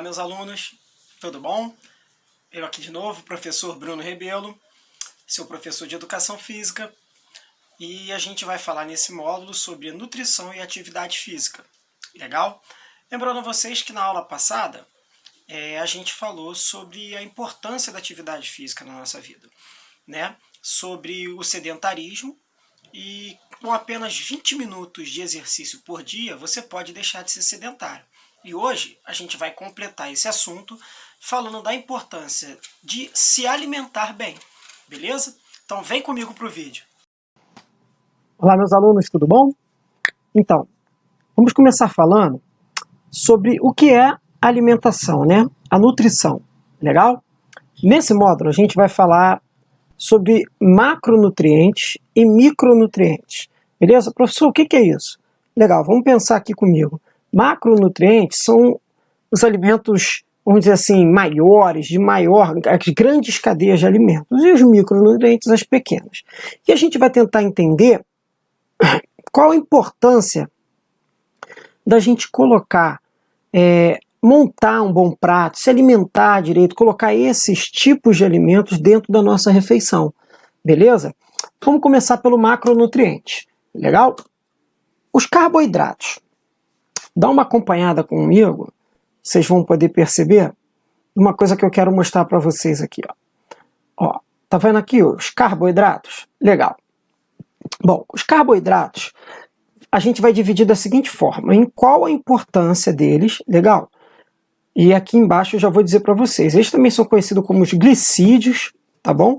Olá, meus alunos, tudo bom? Eu aqui de novo, professor Bruno Rebelo, seu professor de Educação Física, e a gente vai falar nesse módulo sobre nutrição e atividade física. Legal? Lembrando a vocês que na aula passada a gente falou sobre a importância da atividade física na nossa vida, né? Sobre o sedentarismo, e com apenas 20 minutos de exercício por dia você pode deixar de ser sedentário. E hoje a gente vai completar esse assunto falando da importância de se alimentar bem, beleza? Então vem comigo para o vídeo. Olá, meus alunos, tudo bom? Então, vamos começar falando sobre o que é alimentação, né? A nutrição, legal? Nesse módulo a gente vai falar sobre macronutrientes e micronutrientes, beleza? Professor, o que é isso? Legal, vamos pensar aqui comigo. Macronutrientes são os alimentos, vamos dizer assim, maiores, as grandes cadeias de alimentos, e os micronutrientes, as pequenas. E a gente vai tentar entender qual a importância da gente colocar, montar um bom prato, se alimentar direito, colocar esses tipos de alimentos dentro da nossa refeição, beleza? Vamos começar pelo macronutriente, legal? Os carboidratos. Dá uma acompanhada comigo, vocês vão poder perceber uma coisa que eu quero mostrar para vocês aqui. Ó, tá vendo aqui os carboidratos? Legal. Bom, os carboidratos a gente vai dividir da seguinte forma: em qual a importância deles, legal? E aqui embaixo eu já vou dizer para vocês, eles também são conhecidos como os glicídios, tá bom?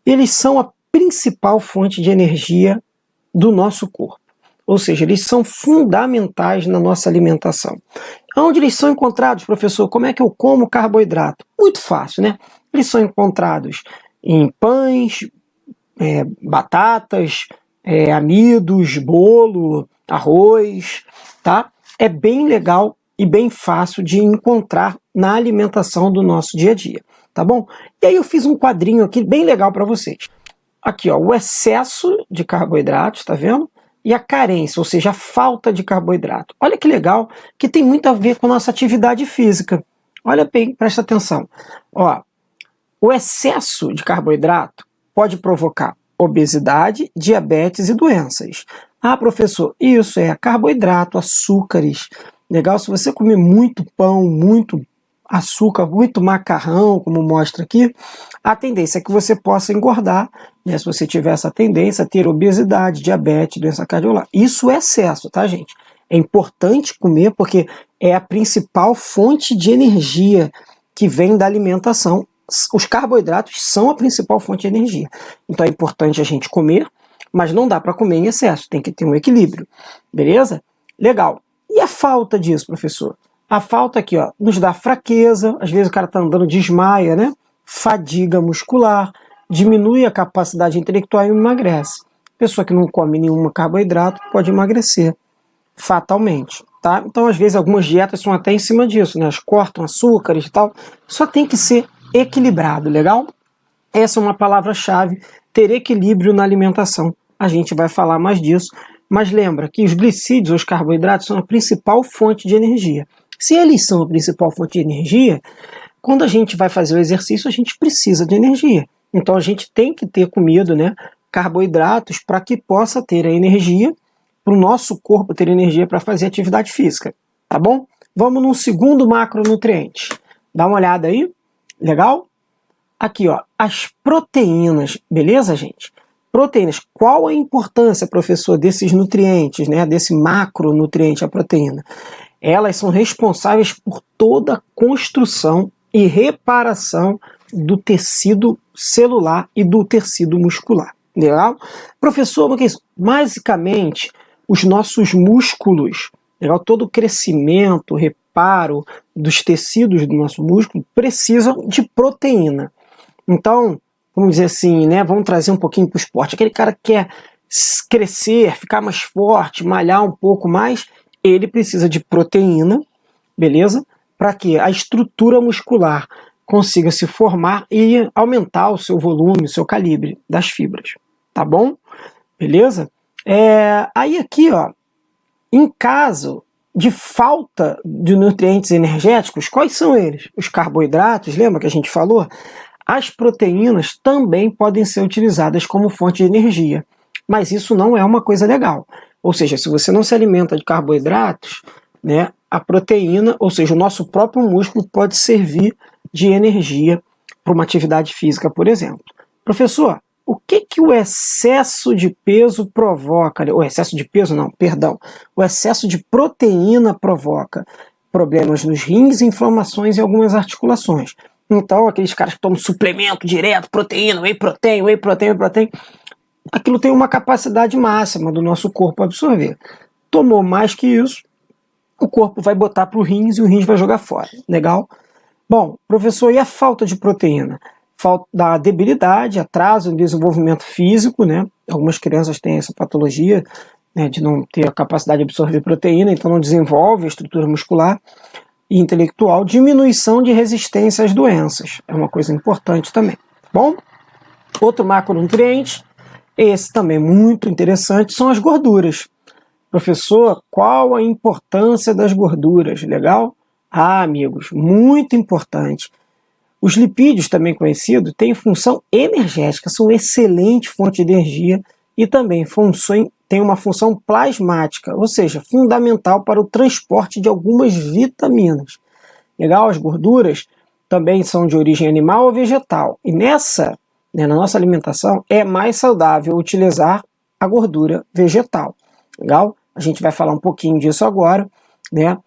Eles são a principal fonte de energia do nosso corpo. Ou seja, eles são fundamentais na nossa alimentação. Onde eles são encontrados, professor? Como é que eu como carboidrato? Muito fácil, né? Eles são encontrados em pães, batatas, amidos, bolo, arroz, tá? É bem legal e bem fácil de encontrar na alimentação do nosso dia a dia, tá bom? E aí eu fiz um quadrinho aqui bem legal para vocês. Aqui, ó, o excesso de carboidratos, tá vendo? E a carência, ou seja, a falta de carboidrato. Olha que legal, que tem muito a ver com a nossa atividade física. Olha bem, presta atenção. Ó, o excesso de carboidrato pode provocar obesidade, diabetes e doenças. Ah, professor, isso é carboidrato, açúcares. Legal, se você comer muito pão, muito açúcar, muito macarrão, como mostra aqui, a tendência é que você possa engordar, né, se você tiver essa tendência, ter obesidade, diabetes, doença cardiovascular. Isso é excesso, tá, gente? É importante comer porque é a principal fonte de energia que vem da alimentação. Os carboidratos são a principal fonte de energia. Então é importante a gente comer, mas não dá para comer em excesso, tem que ter um equilíbrio. Beleza? Legal. E a falta disso, professor? A falta aqui, ó, nos dá fraqueza, às vezes o cara está andando, desmaia, né? Fadiga muscular, diminui a capacidade intelectual e emagrece. Pessoa que não come nenhum carboidrato pode emagrecer fatalmente, tá? Então, às vezes, algumas dietas são até em cima disso, né? Elas cortam açúcares e tal. Só tem que ser equilibrado, legal? Essa é uma palavra-chave, ter equilíbrio na alimentação. A gente vai falar mais disso, mas lembra que os glicídios, os carboidratos, são a principal fonte de energia. Se eles são a principal fonte de energia, quando a gente vai fazer o exercício, a gente precisa de energia. Então a gente tem que ter comido, né, carboidratos para que possa ter a energia, para o nosso corpo ter energia para fazer atividade física. Tá bom? Vamos no segundo macronutriente. Dá uma olhada aí. Legal? Aqui, ó, as proteínas. Beleza, gente? Proteínas. Qual a importância, professor, desses nutrientes, né, desse macronutriente, a proteína? Elas são responsáveis por toda a construção e reparação do tecido celular e do tecido muscular. Legal? Professor, o que é isso? Basicamente, os nossos músculos, legal? Todo o crescimento, reparo dos tecidos do nosso músculo precisam de proteína. Então, vamos dizer assim, né? Vamos trazer um pouquinho para o esporte. Aquele cara que quer crescer, ficar mais forte, malhar um pouco mais, ele precisa de proteína, beleza? Para que a estrutura muscular consiga se formar e aumentar o seu volume, o seu calibre das fibras, tá bom? Beleza? Aí aqui, ó, em caso de falta de nutrientes energéticos, quais são eles? Os carboidratos, lembra que a gente falou? As proteínas também podem ser utilizadas como fonte de energia, mas isso não é uma coisa legal. Ou seja, se você não se alimenta de carboidratos, né, a proteína, ou seja, o nosso próprio músculo pode servir de energia para uma atividade física, por exemplo. Professor, o que o excesso de peso provoca? O excesso de peso, não, perdão. O excesso de proteína provoca problemas nos rins, inflamações em algumas articulações. Então, aqueles caras que tomam suplemento direto, proteína, whey protein, aquilo tem uma capacidade máxima do nosso corpo absorver. Tomou mais que isso, o corpo vai botar para o rins e o rins vai jogar fora. Legal? Bom, professor, e a falta de proteína? Falta da debilidade, atraso no desenvolvimento físico, né? Algumas crianças têm essa patologia, né, de não ter a capacidade de absorver proteína, então não desenvolve a estrutura muscular e intelectual. Diminuição de resistência às doenças, é uma coisa importante também. Bom, outro macronutriente, esse também muito interessante, são as gorduras. Professor, qual a importância das gorduras? Legal? Ah, amigos, muito importante. Os lipídios, também conhecidos, têm função energética, são excelente fonte de energia e também têm uma função plasmática, ou seja, fundamental para o transporte de algumas vitaminas. Legal? As gorduras também são de origem animal ou vegetal. E na nossa alimentação, é mais saudável utilizar a gordura vegetal. Legal? A gente vai falar um pouquinho disso agora, né?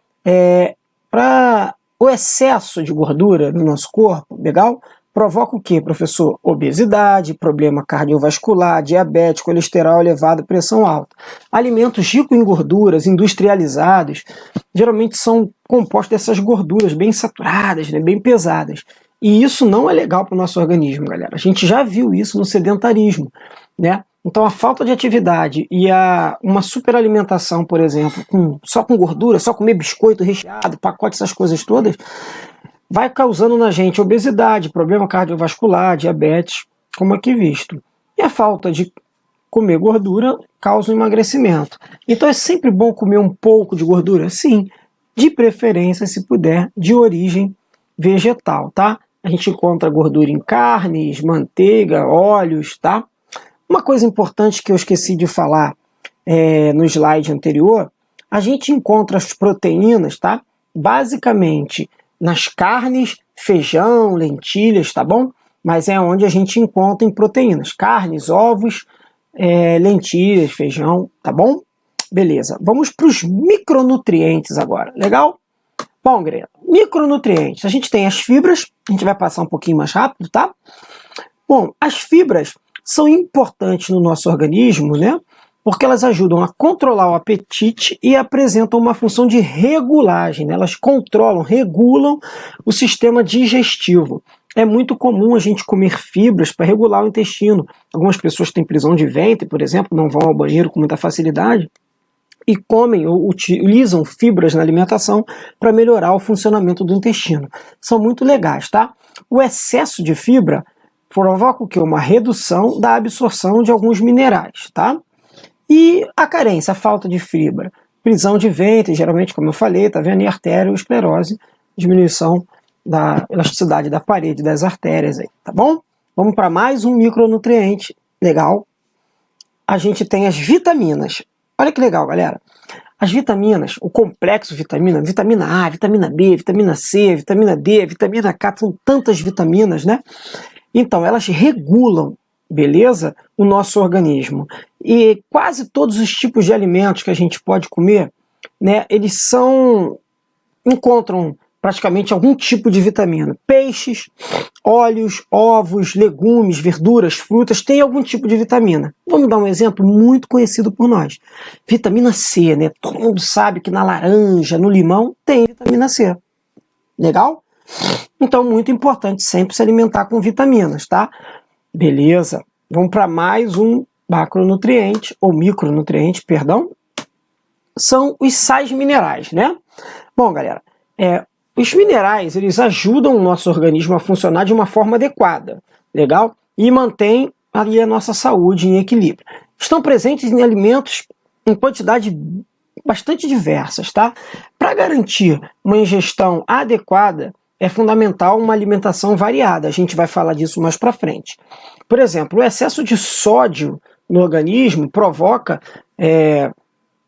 Para o excesso de gordura no nosso corpo, legal? Provoca o quê, professor? Obesidade, problema cardiovascular, diabetes, colesterol elevado, pressão alta. Alimentos ricos em gorduras, industrializados, geralmente são compostos dessas gorduras bem saturadas, né, bem pesadas. E isso não é legal para o nosso organismo, galera. A gente já viu isso no sedentarismo, né? Então a falta de atividade e uma superalimentação, por exemplo, só com gordura, só comer biscoito recheado, pacote, essas coisas todas, vai causando na gente obesidade, problema cardiovascular, diabetes, como aqui visto. E a falta de comer gordura causa um emagrecimento. Então é sempre bom comer um pouco de gordura? Sim, de preferência, se puder, de origem vegetal, tá? A gente encontra gordura em carnes, manteiga, óleos, tá? Uma coisa importante que eu esqueci de falar no slide anterior, a gente encontra as proteínas, tá? Basicamente nas carnes, feijão, lentilhas, tá bom? Mas é onde a gente encontra em proteínas, carnes, ovos, lentilhas, feijão, tá bom? Beleza, vamos para os micronutrientes agora, legal? Bom, galera, micronutrientes, a gente tem as fibras, a gente vai passar um pouquinho mais rápido, tá? Bom, as fibras são importantes no nosso organismo, né? Porque elas ajudam a controlar o apetite e apresentam uma função de regulagem, né? Elas controlam, regulam o sistema digestivo. É muito comum a gente comer fibras para regular o intestino. Algumas pessoas têm prisão de ventre, por exemplo, não vão ao banheiro com muita facilidade e comem ou utilizam fibras na alimentação para melhorar o funcionamento do intestino. São muito legais, tá? O excesso de fibra provoca o quê? Uma redução da absorção de alguns minerais, tá? E a carência, a falta de fibra, prisão de ventre, geralmente, como eu falei, tá vendo? E arteriosclerose, diminuição da elasticidade da parede das artérias aí, tá bom? Vamos para mais um micronutriente legal. A gente tem as vitaminas. Olha que legal, galera. As vitaminas, o complexo vitamina, vitamina A, vitamina B, vitamina C, vitamina D, vitamina K, são tantas vitaminas, né? Então, elas regulam, beleza, o nosso organismo. E quase todos os tipos de alimentos que a gente pode comer, né, eles encontram praticamente algum tipo de vitamina. Peixes, óleos, ovos, legumes, verduras, frutas, tem algum tipo de vitamina. Vamos dar um exemplo muito conhecido por nós. Vitamina C, né? Todo mundo sabe que na laranja, no limão, tem vitamina C. Legal? Então, muito importante sempre se alimentar com vitaminas, tá? Beleza. Vamos para mais um macronutriente, ou micronutriente, perdão. São os sais minerais, né? Bom, galera, os minerais, eles ajudam o nosso organismo a funcionar de uma forma adequada, legal? E mantém ali a nossa saúde em equilíbrio. Estão presentes em alimentos em quantidade bastante diversas, tá? Para garantir uma ingestão adequada, é fundamental uma alimentação variada. A gente vai falar disso mais para frente. Por exemplo, o excesso de sódio no organismo provoca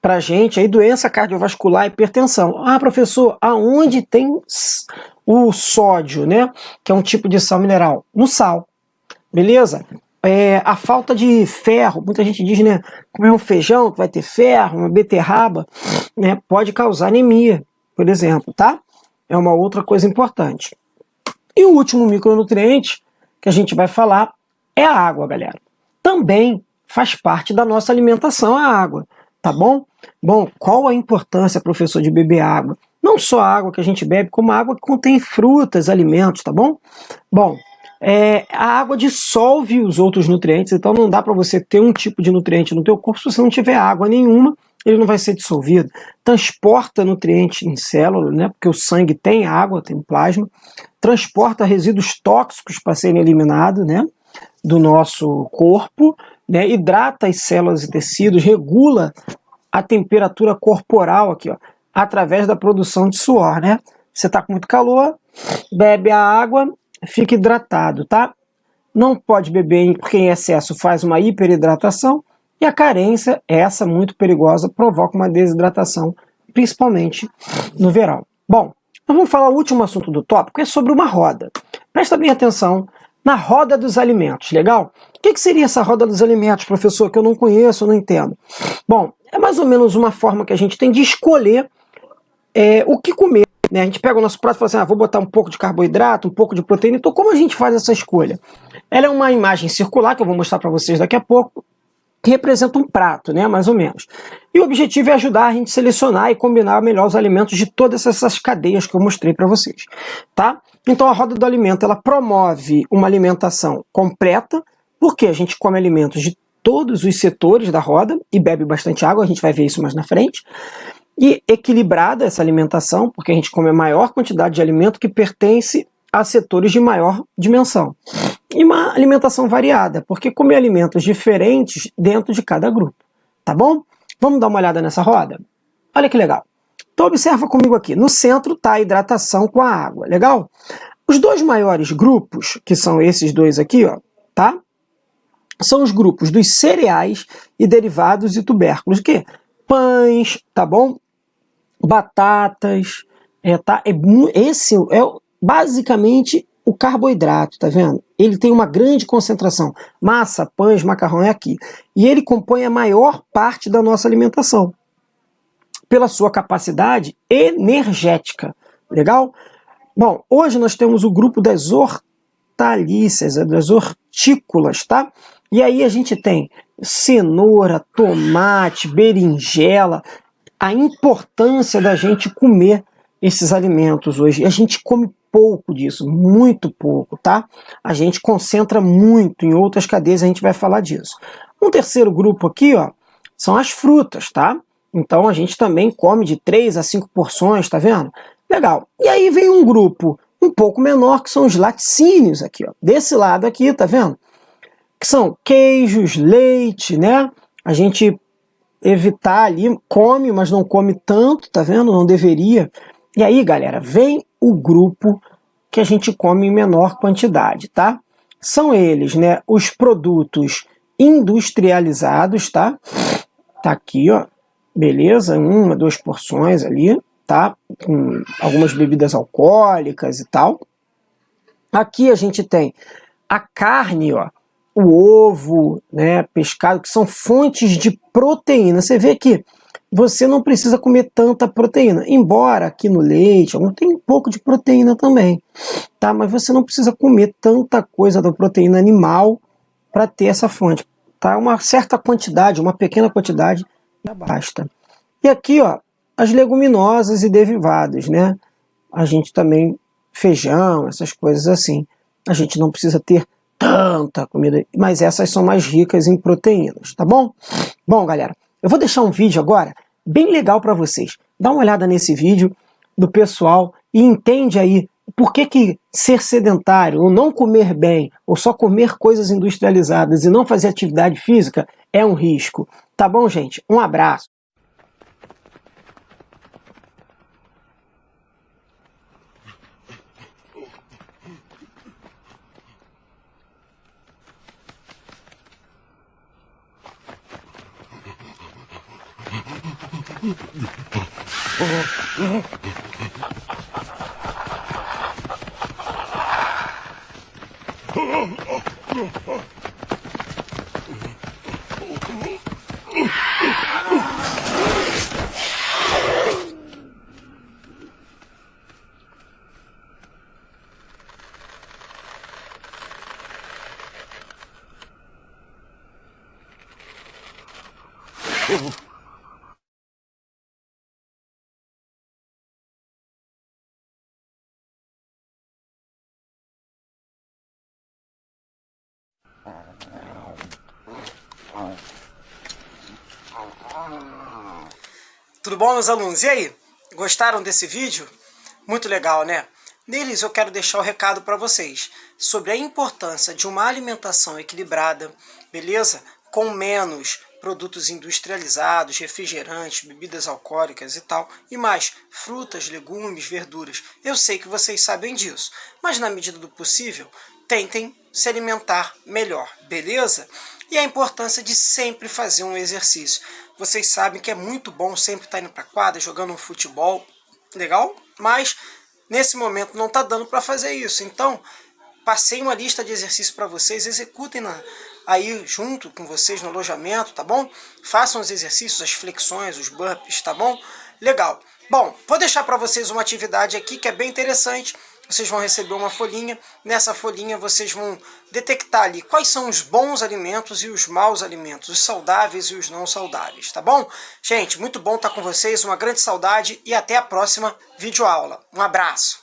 para a gente aí doença cardiovascular e hipertensão. Ah, professor, aonde tem o sódio, né? Que é um tipo de sal mineral? No sal, beleza? A falta de ferro, muita gente diz, né? Comer um feijão que vai ter ferro, uma beterraba, né? Pode causar anemia, por exemplo, tá? É uma outra coisa importante. E o último micronutriente que a gente vai falar é a água, galera. Também faz parte da nossa alimentação a água, tá bom? Bom, qual a importância, professor, de beber água? Não só a água que a gente bebe, como a água que contém frutas, alimentos, tá bom? Bom, a água dissolve os outros nutrientes, então não dá para você ter um tipo de nutriente no teu corpo se você não tiver água nenhuma, ele não vai ser dissolvido. Transporta nutrientes em células, né, porque o sangue tem água, tem plasma, transporta resíduos tóxicos para serem eliminados, né, do nosso corpo, né, hidrata as células e tecidos, regula a temperatura corporal aqui, ó, através da produção de suor, né? Você está com muito calor, bebe a água, fica hidratado, tá? Não pode beber porque em excesso faz uma hiperidratação e a carência, essa muito perigosa, provoca uma desidratação, principalmente no verão. Bom, nós vamos falar o último assunto do tópico, é sobre uma roda. Presta bem atenção na roda dos alimentos, legal? O que seria essa roda dos alimentos, professor, que eu não conheço, eu não entendo? Bom, é mais ou menos uma forma que a gente tem de escolher o que comer. Né? A gente pega o nosso prato e fala assim, vou botar um pouco de carboidrato, um pouco de proteína. Então, como a gente faz essa escolha? Ela é uma imagem circular, que eu vou mostrar para vocês daqui a pouco, que representa um prato, né, mais ou menos. E o objetivo é ajudar a gente a selecionar e combinar melhor os alimentos de todas essas cadeias que eu mostrei para vocês. Tá? Então, a roda do alimento, ela promove uma alimentação completa, porque a gente come alimentos de todos os setores da roda e bebe bastante água, a gente vai ver isso mais na frente. E equilibrada essa alimentação, porque a gente come a maior quantidade de alimento que pertence a setores de maior dimensão. E uma alimentação variada, porque comer alimentos diferentes dentro de cada grupo. Tá bom? Vamos dar uma olhada nessa roda? Olha que legal. Então observa comigo aqui. No centro está a hidratação com a água. Legal? Os dois maiores grupos, que são esses dois aqui, ó, tá? São os grupos dos cereais e derivados e tubérculos. O quê? Pães, tá bom? Batatas, tá? Esse é basicamente o carboidrato, tá vendo? Ele tem uma grande concentração. Massa, pães, macarrão é aqui. E ele compõe a maior parte da nossa alimentação, pela sua capacidade energética. Legal? Bom, hoje nós temos o grupo das hortaliças, das hortícolas, tá? E aí a gente tem cenoura, tomate, berinjela. A importância da gente comer esses alimentos hoje. A gente come pouco disso, muito pouco, tá? A gente concentra muito em outras cadeias, a gente vai falar disso. Um terceiro grupo aqui, ó, são as frutas, tá? Então a gente também come de 3 a 5 porções, tá vendo? Legal. E aí vem um grupo um pouco menor, que são os laticínios aqui, ó. Desse lado aqui, tá vendo? Que são queijos, leite, né? A gente evitar ali, come, mas não come tanto, tá vendo? Não deveria. E aí, galera, vem o grupo que a gente come em menor quantidade, tá? São eles, né, os produtos industrializados, tá? Tá aqui, ó, beleza? 1, 2 porções ali, tá? Com algumas bebidas alcoólicas e tal. Aqui a gente tem a carne, ó, o ovo, né, pescado, que são fontes de proteína. Você vê que você não precisa comer tanta proteína, embora aqui no leite tem um pouco de proteína também, tá? Mas você não precisa comer tanta coisa da proteína animal para ter essa fonte, tá? Uma certa quantidade, uma pequena quantidade já basta. E aqui, ó, as leguminosas e derivados, né? A gente também, feijão, essas coisas assim, a gente não precisa ter tanta comida, mas essas são mais ricas em proteínas, tá bom? Bom, galera, eu vou deixar um vídeo agora bem legal para vocês. Dá uma olhada nesse vídeo do pessoal e entende aí por que ser sedentário, ou não comer bem, ou só comer coisas industrializadas e não fazer atividade física é um risco. Tá bom, gente? Um abraço. Tudo bom, meus alunos? E aí? Gostaram desse vídeo? Muito legal, né? Neles eu quero deixar o recado para vocês sobre a importância de uma alimentação equilibrada, beleza? Com menos produtos industrializados, refrigerantes, bebidas alcoólicas e tal, e mais frutas, legumes, verduras. Eu sei que vocês sabem disso, mas na medida do possível, tentem se alimentar melhor, beleza? E a importância de sempre fazer um exercício. Vocês sabem que é muito bom sempre estar indo para a quadra, jogando um futebol, legal? Mas nesse momento não está dando para fazer isso. Então, passei uma lista de exercícios para vocês, executem aí junto com vocês no alojamento, tá bom? Façam os exercícios, as flexões, os burpees, tá bom? Legal. Bom, vou deixar para vocês uma atividade aqui que é bem interessante. Vocês vão receber uma folhinha. Nessa folhinha vocês vão detectar ali quais são os bons alimentos e os maus alimentos, os saudáveis e os não saudáveis, tá bom? Gente, muito bom estar com vocês, uma grande saudade e até a próxima videoaula. Um abraço!